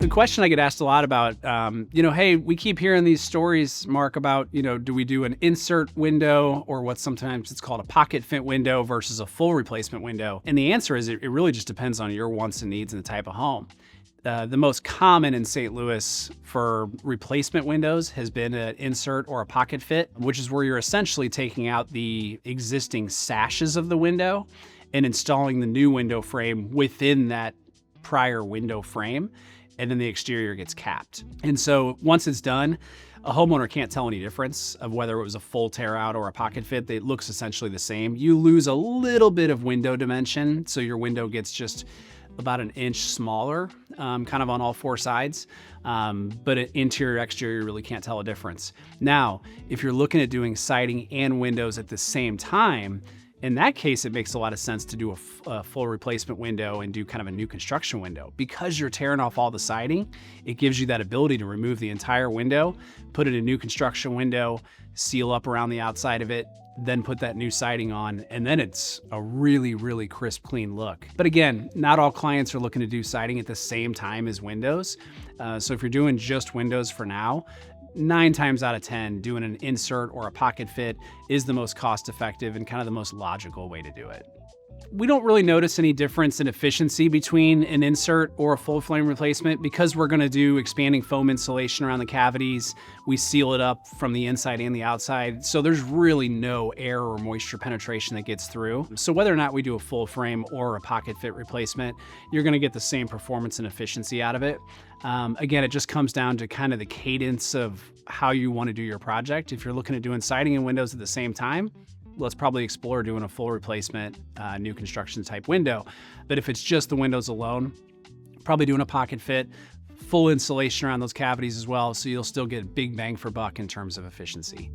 The question I get asked a lot about, hey, we keep hearing these stories, Mark, about, do we do an insert window or what sometimes it's called a pocket fit window versus a full replacement window? And the answer is it really just depends on your wants and needs and the type of home. The most common in St. Louis for replacement windows has been an insert or a pocket fit, which is where you're essentially taking out the existing sashes of the window and installing the new window frame within that prior window frame, and then the exterior gets capped. And so once it's done, a homeowner can't tell any difference of whether it was a full tear out or a pocket fit. It looks essentially the same. You lose a little bit of window dimension, so your window gets just about an inch smaller, kind of on all four sides. But interior, exterior, you really can't tell a difference. Now, if you're looking at doing siding and windows at the same time, in that case, it makes a lot of sense to do a full replacement window and do kind of a new construction window. Because you're tearing off all the siding, it gives you that ability to remove the entire window, put in a new construction window, seal up around the outside of it, then put that new siding on, and then it's a really, really crisp, clean look. But again, not all clients are looking to do siding at the same time as windows. So if you're doing just windows for now, 9 times out of 10, doing an insert or a pocket fit is the most cost-effective and kind of the most logical way to do it. We don't really notice any difference in efficiency between an insert or a full frame replacement because we're going to do expanding foam insulation around the cavities. We seal it up from the inside and the outside, so there's really no air or moisture penetration that gets through. So whether or not we do a full frame or a pocket fit replacement, you're going to get the same performance and efficiency out of it. Again, it just comes down to kind of the cadence of how you want to do your project. If you're looking at doing siding and windows at the same time, let's probably explore doing a full replacement, new construction type window. But if it's just the windows alone, probably doing a pocket fit, full insulation around those cavities as well, so you'll still get big bang for buck in terms of efficiency.